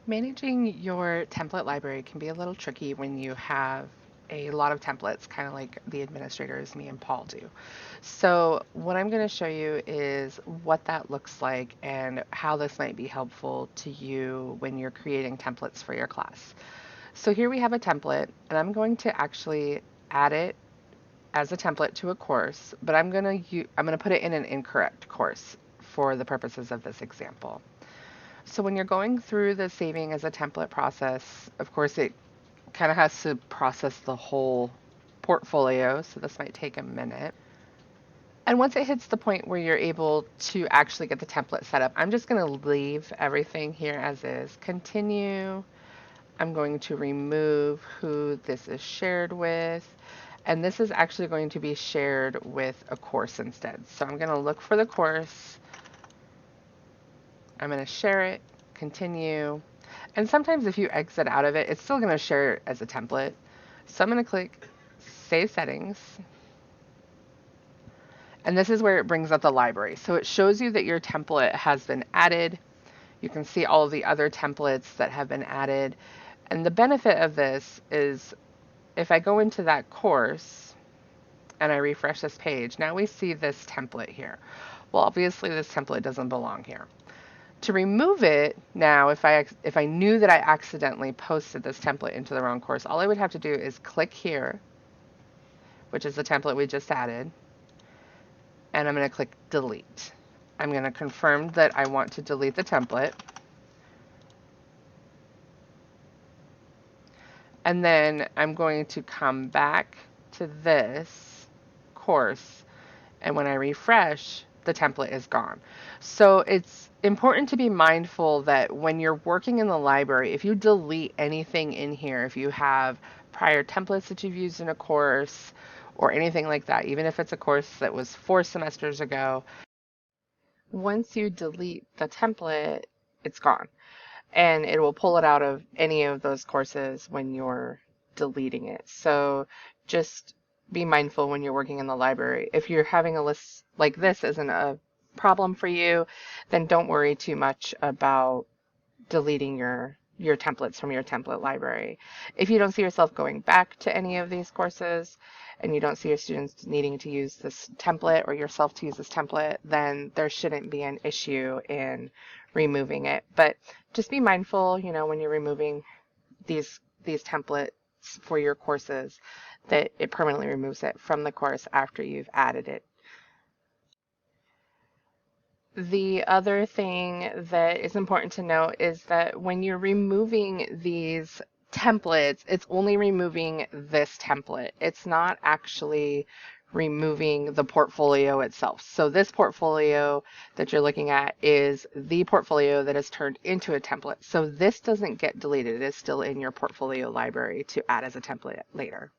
Managing your template library can be a little tricky when you have a lot of templates, kind of like the administrators, me and Paul do. So, what I'm going to show you is what that looks like and how this might be helpful to you when you're creating templates for your class. So, here we have a template, and I'm going to actually add it as a template to a course, but I'm going to put it in an incorrect course for the purposes of this example. So when you're going through the saving as a template process, of course, it kind of has to process the whole portfolio. So this might take a minute. And once it hits the point where you're able to actually get the template set up, I'm just going to leave everything here as is. Continue. I'm going to remove who this is shared with. And this is actually going to be shared with a course instead. So I'm going to look for the course. I'm going to share it, continue. And sometimes if you exit out of it, it's still going to share it as a template. So I'm going to click Save Settings. And this is where it brings up the library. So it shows you that your template has been added. You can see all of the other templates that have been added. And the benefit of this is if I go into that course and I refresh this page, now we see this template here. Well, obviously this template doesn't belong here. To remove it now, if I knew that I accidentally posted this template into the wrong course, all I would have to do is click here, which is the template we just added, and I'm going to click delete. I'm going to confirm that I want to delete the template. And then I'm going to come back to this course, and when I refresh, the template is gone. So it's important to be mindful that when you're working in the library, if you delete anything in here, if you have prior templates that you've used in a course or anything like that, even if it's a course that was 4 semesters ago, once you delete the template, it's gone. And it will pull it out of any of those courses when you're deleting it. So just be mindful when you're working in the library. If you're having a list like this isn't a problem for you, then don't worry too much about deleting your templates from your template library. If you don't see yourself going back to any of these courses and you don't see your students needing to use this template or yourself to use this template, then there shouldn't be an issue in removing it. But just be mindful, when you're removing these templates for your courses, that it permanently removes it from the course after you've added it. The other thing that is important to note is that when you're removing these templates, it's only removing this template. It's not actually removing the portfolio itself. So this portfolio that you're looking at is the portfolio that is turned into a template. So this doesn't get deleted. It is still in your portfolio library to add as a template later.